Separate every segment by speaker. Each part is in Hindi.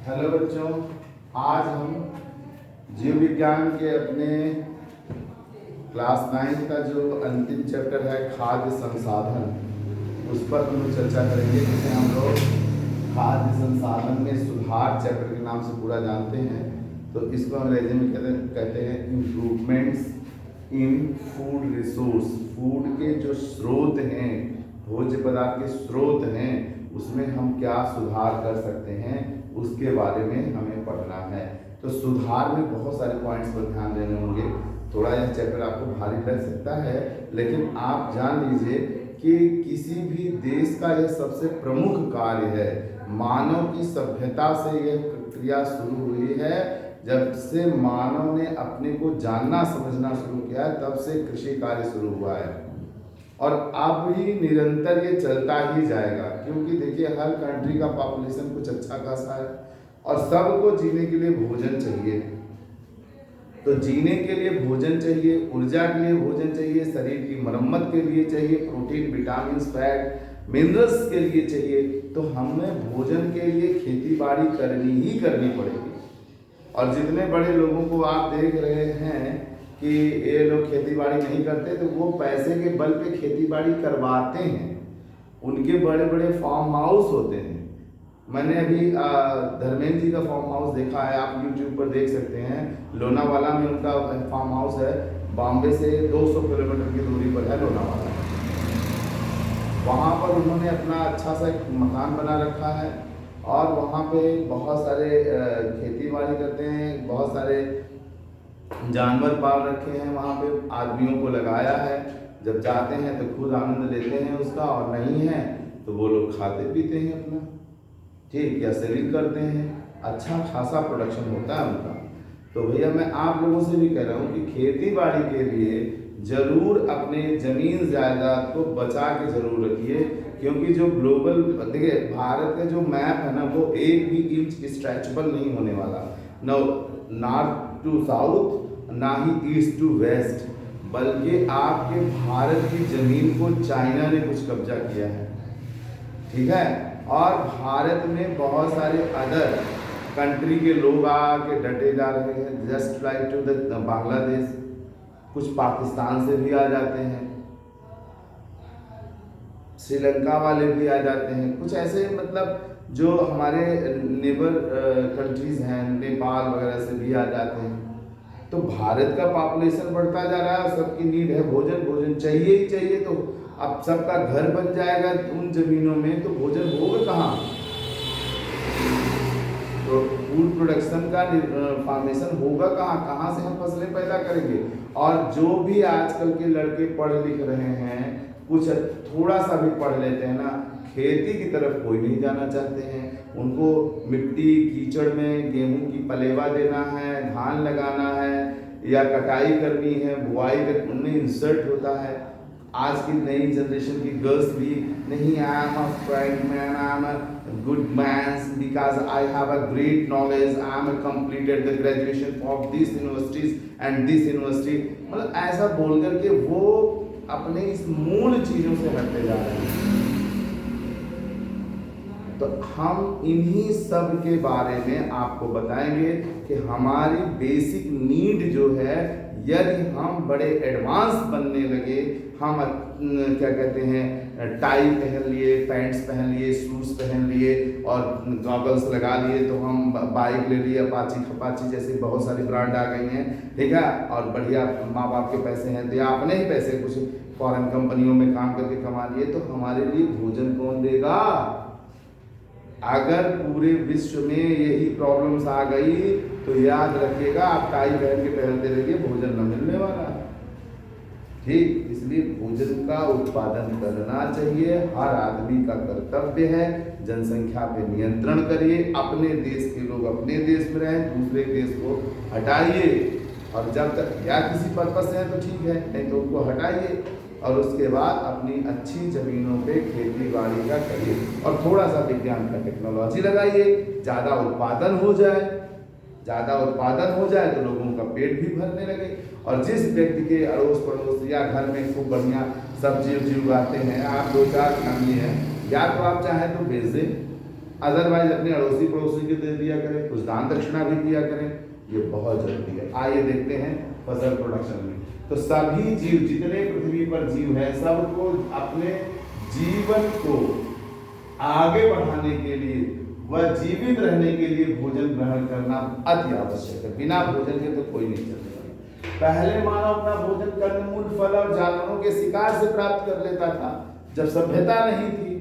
Speaker 1: हेलो बच्चों, आज हम जीव विज्ञान के अपने क्लास 9 का जो अंतिम चैप्टर है खाद्य संसाधन, उस पर हम लोग चर्चा करेंगे, जिसे हम लोग खाद्य संसाधन में सुधार चैप्टर के नाम से पूरा जानते हैं। तो इसको अंग्रेजी में कहते हैं इम्प्रूवमेंट्स इन फूड रिसोर्स। फूड के जो स्रोत हैं, भोज्य पदार्थ के स्रोत हैं, उसमें हम क्या सुधार कर सकते हैं, उसके बारे में हमें पढ़ना है। तो सुधार में बहुत सारे पॉइंट्स पर ध्यान देने होंगे। थोड़ा यह चैप्टर आपको भारी लग सकता है, लेकिन आप जान लीजिए कि किसी भी देश का यह सबसे प्रमुख कार्य है। मानव की सभ्यता से यह प्रक्रिया शुरू हुई है। जब से मानव ने अपने को जानना समझना शुरू किया है, तब से कृषि कार्य शुरू हुआ है, और अब भी निरंतर ये चलता ही जाएगा। क्योंकि देखिए, हर कंट्री का पॉपुलेशन कुछ अच्छा खासा है, और सबको जीने के लिए भोजन चाहिए। तो जीने के लिए भोजन चाहिए, ऊर्जा के लिए भोजन चाहिए, शरीर की मरम्मत के लिए चाहिए, प्रोटीन, विटामिन, फैट, मिनरल्स के लिए चाहिए। तो हमें भोजन के लिए खेती बाड़ी करनी ही करनी पड़ेगी। और जितने बड़े लोगों को आप देख रहे हैं कि ये लोग खेती बाड़ी नहीं करते, तो वो पैसे के बल पे खेती बाड़ी करवाते हैं। उनके बड़े बड़े फार्म हाउस होते हैं। मैंने अभी धर्मेंद्र जी का फार्म हाउस देखा है, आप यूट्यूब पर देख सकते हैं। लोनावाला में उनका फार्म हाउस है। बॉम्बे से 200 किलोमीटर की दूरी पर है लोनावाला। वहाँ पर उन्होंने अपना अच्छा सा एक मकान बना रखा है, और वहाँ पे बहुत सारे खेती बाड़ी करते हैं, बहुत सारे जानवर पाल रखे हैं। वहाँ पे आदमियों को लगाया है। जब जाते हैं तो खुद आनंद लेते हैं उसका, और नहीं है तो वो लोग खाते पीते हैं अपना, ठीक, या सेलिंग करते हैं। अच्छा खासा प्रोडक्शन होता है उनका। तो भैया, मैं आप लोगों से भी कह रहा हूँ कि खेती बाड़ी के लिए जरूर अपने जमीन जायदाद को बचा के जरूर रखिए। क्योंकि जो ग्लोबल, देखिए, भारत का जो मैप है ना, वो एक भी इंच स्ट्रेचेबल नहीं होने वाला। नॉर्थ टू साउथ, ना ही ईस्ट टू वेस्ट, बल्कि आपके भारत की जमीन को चाइना ने कुछ कब्जा किया है, ठीक है। और भारत में बहुत सारे अदर कंट्री के लोग आके डटे जा रहे हैं, just like to the Bangladesh. कुछ पाकिस्तान से भी आ जाते हैं, श्रीलंका वाले भी आ जाते हैं, कुछ ऐसे, मतलब जो हमारे नेबर कंट्रीज हैं, नेपाल वगैरह से भी आ जाते हैं। तो भारत का पॉपुलेशन बढ़ता जा रहा है, सबकी नीड है भोजन, भोजन चाहिए ही चाहिए। तो अब सबका घर बन जाएगा उन जमीनों में, तो भोजन होगा कहाँ? तो फूड प्रोडक्शन का फॉर्मेशन होगा कहाँ? कहाँ से हम फसलें पैदा करेंगे? और जो भी आजकल के लड़के पढ़ लिख रहे हैं, कुछ थोड़ा सा भी पढ़ लेते हैं ना, खेती की तरफ कोई नहीं जाना चाहते हैं। उनको मिट्टी कीचड़ में गेहूं की पलेवा देना है, धान लगाना है, या कटाई करनी है, बुआई करनी, उनमें इंसर्ट होता है। आज की नई जनरेशन की गर्ल्स भी नहीं, I am a friend man, I am a good man because I have a great knowledge, I am completed the graduation of this universities and this university. मतलब ऐसा बोल करके वो अपने इस मूल चीजों से हटते जा रहे हैं। तो हम इन्हीं सब के बारे में आपको बताएंगे कि हमारी बेसिक नीड जो है, यदि हम बड़े एडवांस बनने लगे, हम क्या कहते हैं, टाई पहन लिए, पैंट्स पहन लिए, शूज पहन लिए, और गॉगल्स लगा लिए, तो हम बाइक ले लिए, अपाची खपाची जैसी बहुत सारी ब्रांड आ गई हैं, ठीक है, और बढ़िया माँ बाप के पैसे हैं, तो या अपने ही पैसे कुछ फॉरेन कंपनियों में काम करके कमा लिए, तो हमारे लिए भोजन कौन देगा? अगर पूरे विश्व में यही प्रॉब्लम्स आ गई, तो याद रखिएगा, आप टाई पहन के टहलते रहिए, भोजन न मिलने वाला, ठीक। इसलिए भोजन का उत्पादन करना चाहिए, हर आदमी का कर्तव्य है। जनसंख्या पे नियंत्रण करिए, अपने देश के लोग अपने देश में रहें, दूसरे देश को हटाइए। और जब तक या किसी पर्पस से है तो ठीक है, नहीं तो उनको हटाइए, और उसके बाद अपनी अच्छी जमीनों पे खेती बाड़ी का करिए, और थोड़ा सा विज्ञान का टेक्नोलॉजी लगाइए। ज़्यादा उत्पादन हो जाए, ज़्यादा उत्पादन हो जाए तो लोगों का पेट भी भरने लगे। और जिस व्यक्ति के अड़ोस पड़ोस या घर में खूब बढ़िया सब्जी उब्जी उगाते हैं, आप 2-4 फैमिली हैं, या तो आप चाहें तो बेच दें, अदरवाइज अपने अड़ोसी पड़ोसी को दे दिया करें, कुछ दान दक्षिणा भी दिया करें, ये बहुत जरूरी है। आइए देखते हैं फसल प्रोडक्शन में। तो सभी जीव, जितने पृथ्वी पर जीव है, सबको अपने जीवन को आगे बढ़ाने के लिए व जीवित रहने के लिए भोजन ग्रहण करना अति आवश्यक है। बिना भोजन के तो कोई नहीं चलेगा। पहले मानव अपना भोजन कंदमूल, फल और जानवरों के शिकार से प्राप्त कर लेता था, जब सभ्यता नहीं थी।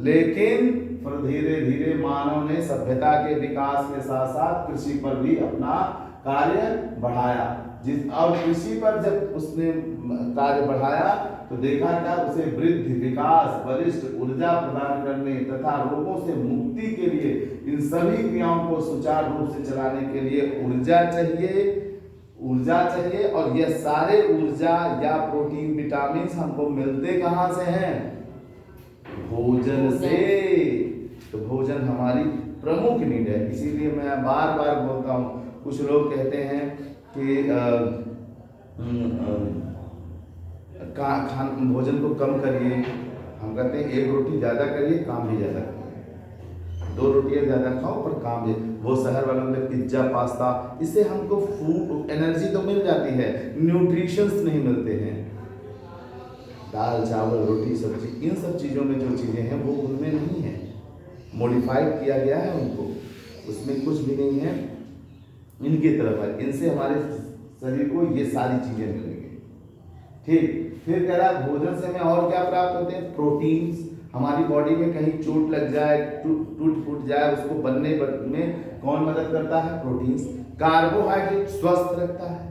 Speaker 1: लेकिन फिर धीरे धीरे मानव ने सभ्यता के विकास के साथ साथ कृषि पर भी अपना कार्य बढ़ाया। और कृषि पर जब उसने कार्य बढ़ाया तो देखा क्या, उसे वृद्धि, विकास, वरिष्ठ ऊर्जा प्रदान करने तथा रोगों से मुक्ति के लिए, इन सभी क्रियाओं को सुचारू रूप से चलाने के लिए ऊर्जा चाहिए। और यह सारे ऊर्जा या प्रोटीन, विटामिन हमको मिलते कहाँ से हैं? भोजन से। तो भोजन हमारी प्रमुख नीड है। इसीलिए मैं बार बार बोलता हूँ, कुछ लोग कहते हैं कि भोजन को कम करिए। हम कहते हैं एक रोटी ज़्यादा करिए, काम भी ज़्यादा करिए। 2 रोटियाँ ज़्यादा खाओ पर काम भी। वो शहर वालों के पिज्ज़ा, पास्ता, इससे हमको फूड एनर्जी तो मिल जाती है, न्यूट्रिशंस नहीं मिलते हैं। दाल, चावल, रोटी, सब्जी, इन सब चीज़ों में जो चीज़ें हैं वो उनमें नहीं है, मॉडिफाइड किया गया है उनको, उसमें कुछ भी नहीं है। इनकी तरफ है, इनसे हमारे शरीर को ये सारी चीज़ें मिलेंगी। ठीक, फिर कह रहा भोजन से हमें और क्या प्राप्त होते हैं? प्रोटीन्स। हमारी बॉडी में कहीं चोट लग जाए, टूट फूट जाए, उसको बनने में कौन मदद करता है? प्रोटीन्स। कार्बोहाइड्रेट स्वस्थ रखता है।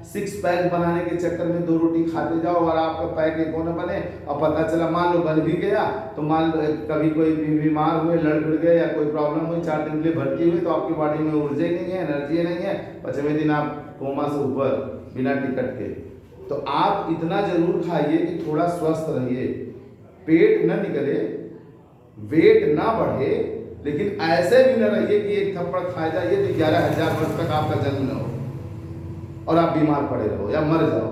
Speaker 1: 6 पैक बनाने के चक्कर में 2 रोटी खाते जाओ और आपका पैक एक न बने, और पता चला मान लो बन भी गया तो मान लो कभी कोई बीमार हुए, लड़ गए या कोई प्रॉब्लम हुई, 4 दिन के लिए भर्ती हुई, तो आपकी बॉडी में ऊर्जा ही नहीं है, एनर्जी नहीं है, 5वें दिन आप कोमा से ऊपर बिना टिकट के। तो आप इतना जरूर खाइए कि थोड़ा स्वस्थ रहिए, पेट न निकले, वेट ना बढ़े, लेकिन ऐसे भी न रहिए कि एक थप्पड़ खाए जाइए तो 11,000 वर्ष तक आपका जन्म न हो और आप बीमार पड़े रहो या मर जाओ।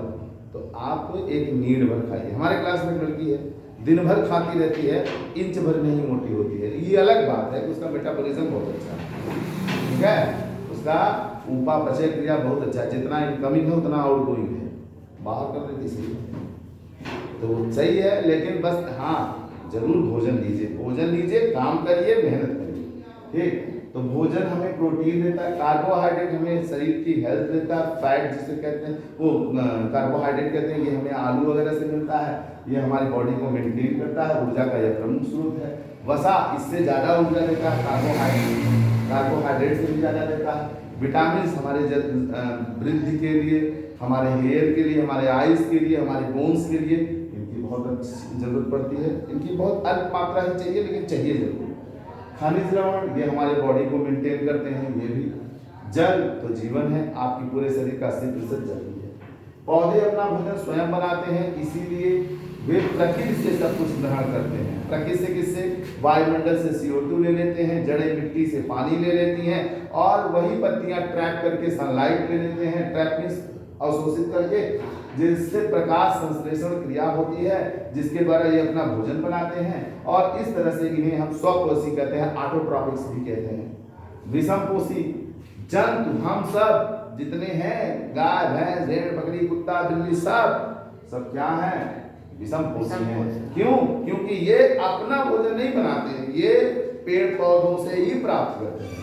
Speaker 1: तो आप एक नीड भर खाइए। हमारे क्लास में एक लड़की है, दिन भर खाती रहती है, इंच भर नहीं मोटी होती है। ये अलग बात है कि उसका मेटाबॉलिज्म बहुत अच्छा है, ठीक है, उसका उपापचय क्रिया बहुत अच्छा है, जितना इनकमिंग है उतना आउटगोइंग है, बाहर कर देती सही, तो सही है। लेकिन बस हाँ, जरूर भोजन लीजिए, काम करिए, मेहनत करिए, ठीक। तो भोजन हमें प्रोटीन देता है, कार्बोहाइड्रेट हमें शरीर की हेल्थ देता है, फैट जिसे कहते हैं वो कार्बोहाइड्रेट कहते हैं, ये हमें आलू वगैरह से मिलता है, ये हमारी बॉडी को मेंटेन करता है, ऊर्जा का यह प्रमुख स्रोत है। वसा इससे ज़्यादा ऊर्जा देता है, कार्बोहाइड्रेट से भी ज़्यादा देता है। विटामिन हमारे वृद्धि के लिए, हमारे हेयर के लिए, हमारे आइज के लिए, हमारे बोन्स के लिए इनकी बहुत ज़रूरत पड़ती है। इनकी बहुत अल्प मात्रा ही चाहिए, लेकिन चाहिए जरूर। खनिज लवण ये हमारे बॉडी को मेंटेन करते हैं, ये भी। जल तो जीवन है, आपकी पूरे शरीर का 80% जल ही है। पौधे अपना भोजन स्वयं बनाते हैं, इसीलिए वे प्रकृति से सब कुछ ग्रहण करते हैं। प्रकृति से किससे? वायुमंडल से CO2 ले लेते हैं, जड़ें मिट्टी से पानी ले लेती हैं, और वही पत्तियां ट्रैप करके सनलाइट ले लेते हैं, ट्रैप मींस अवशोषित करके, जिससे प्रकाश संश्लेषण क्रिया होती है, जिसके द्वारा ये अपना भोजन बनाते हैं। और इस तरह से इन्हें हम स्वपोषी कहते हैं, ऑटोट्रॉपिक्स भी कहते हैं। विषमपोषी जंतु हम सब जितने हैं, गाय, भैंस, भेड़, बकरी, कुत्ता, बिल्ली, सब क्या है? विषमपोषी हैं। क्यों? क्योंकि ये अपना भोजन नहीं बनाते हैं, ये पेड़ पौधों से ही प्राप्त करते हैं।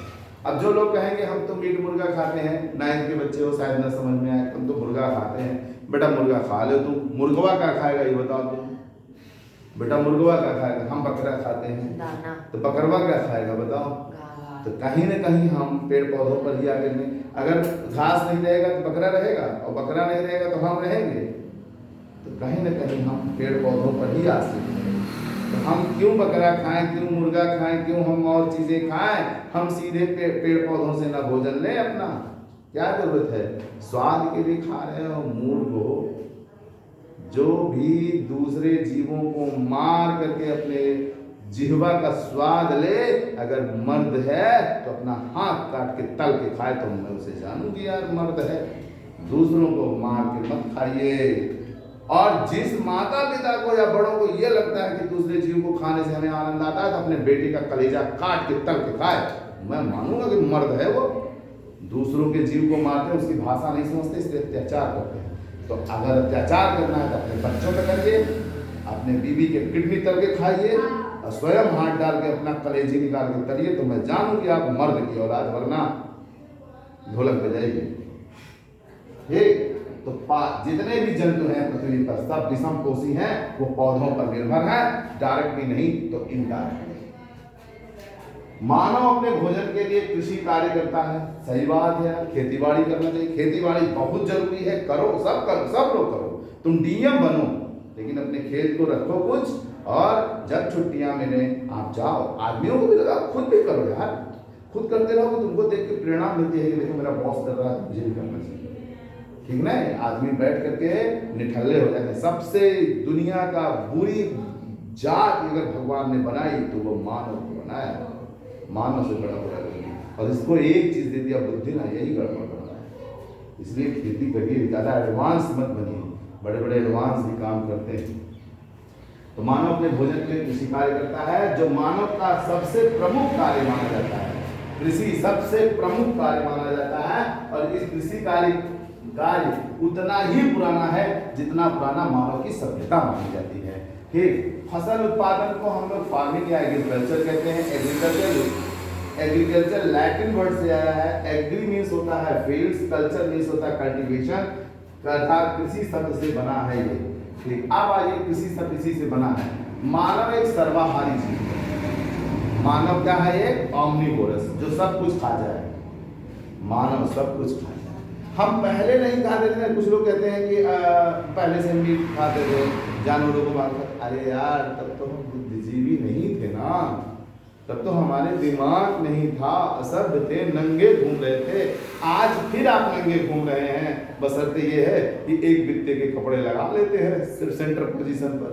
Speaker 1: अब जो लोग कहेंगे हम तो मीट मुर्गा खाते हैं, 9th के बच्चे हो शायद न समझ में आए, तुम तो मुर्गा खाते हैं, बेटा मुर्गा खा लो, तुम मुर्गवा क्या खाएगा ये बताओ तुम, बेटा मुर्गवा क्या खाएगा? हम बकरा खाते हैं, तो बकरवा क्या खाएगा बताओ? तो कहीं न कहीं हम पेड़ पौधों पर ही आगे में, अगर घास नहीं रहेगा तो बकरा रहेगा, और बकरा नहीं रहेगा तो हम रहेंगे। तो कहीं न कहीं हम पेड़ पौधों पर ही आश्रित हैं। तो हम क्यों बकरा खाएं, क्यों मुर्गा खाएं, क्यों हम और चीज़ें खाएं? हम सीधे पेड़ पौधों से ना भोजन लें अपना, क्या जरूरत है? स्वाद के लिए खा रहे हो मूर्ख हो। जो भी दूसरे जीवों को मार करके अपने जिह्वा का स्वाद ले, अगर मर्द है तो अपना हाथ काट के तल के खाए तो मैं उसे जानूंगी यार मर्द है। दूसरों को मार के मत खाइए, और जिस माता पिता को या बड़ों को यह लगता है कि दूसरे जीव को खाने से हमें आनंद आता है तो अपने बेटे का कलेजा काट के तल के खाए, मैं मानूंगा कि मर्द है वो। दूसरों के जीव को मारते हैं, उसकी भाषा नहीं समझते, इसलिए अत्याचार करते हैं। तो अगर अत्याचार करना है तो अपने बच्चों पे करिए, अपने बीवी के किडनी तल के खाइए और स्वयं हाथ डाल के अपना कलेजी निकाल के तलिए, तो मैं जानूं कि आप मर्द की औलाद, वरना ढोलक बजाइए। ठीक, तो जितने भी जंतु हैं पृथ्वी पर सब विषमपोषी हैं, वो पौधों पर निर्भर हैं, डायरेक्टली नहीं तो इनडायरेक्टली। मानव अपने भोजन के लिए कृषि कार्य करता है, सही बात है, खेतीबाड़ी करना चाहिए, खेतीबाड़ी बहुत जरूरी है, करो, सब लोग करो, तुम डीएम बनो, लेकिन अपने खेत को रखो कुछ, और जब छुट्टियां मिले आप जाओ, आदमियों को भी लगाओ, खुद भी करो यार, खुद करते रहो, तुमको देख के प्रेरणा मिलती है कि देखो मेरा बॉस कर रहा है, मुझे भी करना चाहिए। ठीक ना, आदमी बैठ करके निठल्ले हो जाते हैं। सबसे दुनिया का बुरी जात अगर भगवान ने बनाई तो वो मानव को बनाया, मानव से बड़ा बुरा नहीं, और इसको एक चीज दे दिया, बुद्धि ना, यही गड़बड़ कर रहा है। इसलिए खेती करिए, ज्यादा एडवांस मत बनिए, बड़े बड़े एडवांस भी काम करते हैं। तो मानव अपने भोजन के लिए कृषि कार्य करता है, जो मानव का सबसे प्रमुख कार्य माना जाता है। कृषि सबसे प्रमुख कार्य माना जाता है, और इस कृषि कार्य उतना ही पुराना है जितना पुराना मानव की सभ्यता मानी जाती है। ठीक, फसल उत्पादन को हम लोग फार्मिंग या एग्रीकल्चर कहते हैं। एग्रीकल्चर लैटिन वर्ड से आया है। एग्री मीन्स होता है फील्ड्स, कल्चर मीन्स होता है कल्टीवेशन, अर्थात कृषि शब्द से बना है ये। ठीक, अब आइए कृषि शब्द इसी से बना है। मानव एक सर्वाहारी जीव है। मानव क्या है? एक ऑम्निवोरस, जो सब कुछ खा जाए। मानव सब कुछ खा जाए। हम पहले नहीं खाते थे, कुछ लोग कहते हैं कि पहले से मीट खाते थे, जानवरों को मारकर। अरे यार, तब तो हम बुद्धिजीवी नहीं थे ना, तब तो हमारे दिमाग नहीं था, असभ्य थे, नंगे घूम रहे थे। आज फिर आप नंगे घूम रहे हैं, बशर्ते ये है कि एक बित्ते के कपड़े लगा लेते हैं सिर्फ सेंटर पोजीशन पर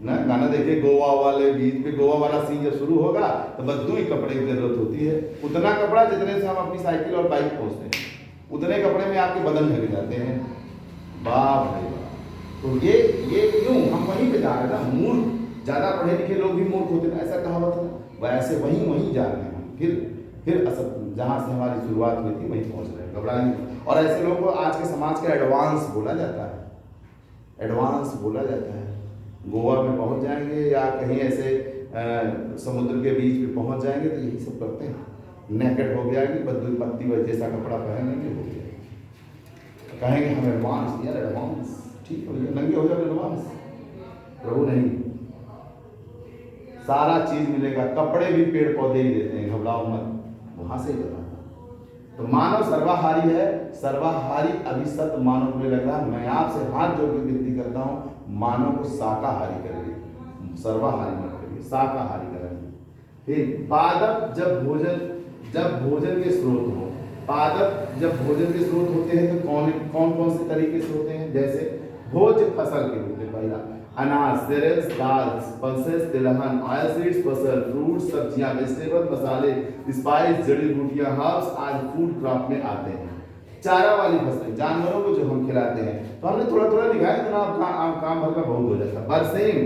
Speaker 1: ना। गाना देखिए गोवा वाले बीच में, गोवा वाला सीन जब शुरू होगा तो बस 2 ही कपड़े की जरूरत होती है, उतना कपड़ा जितने से हम अपनी साइकिल और बाइक पहुंचते हैं, उतने कपड़े में आपके बदन ढक जाते हैं। बाप रे बाप। तो ये क्यों? हम वहीं पे जा रहे हैं ना। मूर्ख, ज्यादा पढ़े लिखे लोग भी मूर्ख होते हैं, ऐसा कहावत है। वैसे वहीं जा रहे हैं, फिर असल जहाँ से हमारी शुरुआत हुई थी वहीं पहुंच रहे हैं। घबराएंगे। और ऐसे लोगों को आज के समाज का एडवांस बोला जाता है, एडवांस बोला जाता है। गोवा में पहुंच जाएंगे या कहीं ऐसे समुद्र के बीच में पहुंच जाएंगे तो यही सब करते हैं। नेकेट हो गया कि बदल पत्ती जैसा कपड़ा पहनेंगे, हो गया, कहेंगे हम एडवांस, यार एडवांस ठीक हो गया, नंगे हो जाओ एडवांस। प्रभु नहीं, सारा चीज मिलेगा, कपड़े भी पेड़ पौधे ही देते हैं, घबराओ मत, वहां से ही बताना। तो मानव सर्वाहारी है, सर्वाहारी अभिशत मानव को लग रहा है। मैं आपसे हाथ जोड़ के विनती करता हूँ, मानव को शाकाहारी करिए, सर्वाहारी मत करिए, शाकाहारी करेंगे। ठीक, पादप जब भोजन के स्रोत हो, पादप जब भोजन के स्रोत होते हैं तो कौन से तरीके से होते हैं? जैसे भोज फसल के रूप में, पहला अनाज, सीरियल्स, दाल्स, पल्सेस, तिलहन, ऑयल सीड्स, फसल, फ्रूट्स, सब्जियां, वेजिटेबल, मसाले, स्पाइस, जड़ी बूटियां, हर्ब्स आज फूड क्रॉप में आते हैं। चारा वाली फसलें, जानवरों को जो हम खिलाते हैं, तो हमने थोड़ा थोड़ा लिखा है, इतना काम भर का बहुत हो जाता है। बरसीम,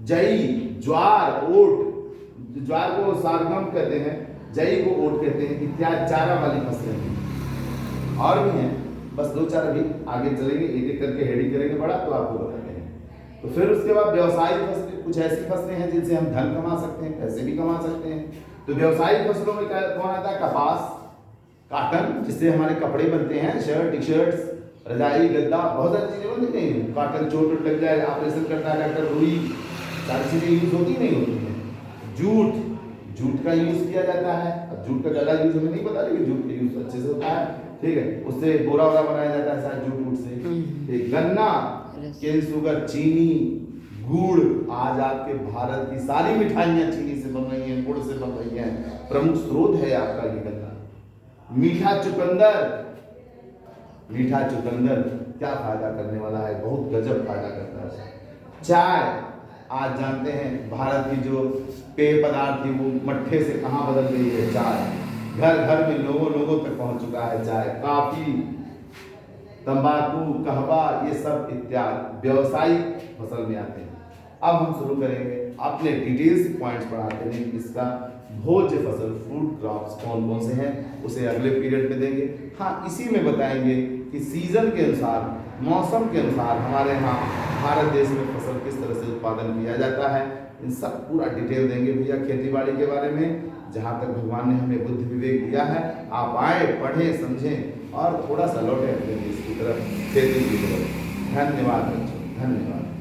Speaker 1: जई, ज्वार, ओट, ज्वार को सारगम कहते हैं, जई को ओट कहते हैं, इत्यादि चारा वाली फसलें हैं। और भी हैं, बस 2-4 अभी आगे चलेंगे, एक एक करके हेडिंग करेंगे बड़ा, तो आपको बताते हैं। तो फिर उसके बाद व्यवसायिक फसलें, कुछ ऐसी फसलें हैं जिनसे हम धन कमा सकते हैं, पैसे भी कमा सकते हैं। तो व्यवसायिक फसलों में कौन आता है? कपास, काटन, जिससे हमारे कपड़े बनते हैं, शर्ट, टी शर्ट्स, रजाई, गद्दा, बहुत सारी चीजें बनती हैं। काटन चोट लग जाए, ऑपरेशन करता है डॉक्टर, रुई, सारी चीजें यूज होती नहीं होती हैं। जूट का यूज किया जाता है। अब जूट का ज्यादा यूज हमें नहीं पता, लेकिन जूट का यूज अच्छे से होता है। ठीक है, उससे बोरा वोरा बनाया जाता है शायद जूट से। ठीक, गन्ना, केन शुगर, चीनी, गुड़, आज आपके भारत की सारी मिठाइयाँ चीनी से बन रही हैं, गुड़ से बन रही हैं, प्रमुख स्रोत है आपका ये गन्ना। मीठा चुकंदर क्या फायदा करने वाला है, बहुत गजब फायदा करता है। चाय, आज जानते हैं भारत की जो पेय पदार्थ थी वो मट्ठे से कहाँ बदल गई है। चाय घर घर में लोगों तक पहुंच चुका है चाय। तंबाकू, कहवा, ये सब इत्यादि व्यावसायिक फसल में आते हैं। अब हम शुरू करेंगे अपने डिटेल्स पॉइंट्स पढ़ाते हैं कि इसका भोज्य फसल फूड क्रॉप्स कौन कौन से हैं, उसे अगले पीरियड में देंगे। हाँ, इसी में बताएंगे कि सीजन के अनुसार, मौसम के अनुसार हमारे यहाँ भारत देश में फसल किस तरह से उत्पादन किया जाता है, इन सब पूरा डिटेल देंगे भैया खेती बाड़ी के बारे में। जहाँ तक भगवान ने हमें बुद्धि विवेक दिया है, आप आए, पढ़ें, समझें और थोड़ा सा लौटे अपने देश की तरफ, खेती की तरफ। धन्यवाद बच्चों, धन्यवाद।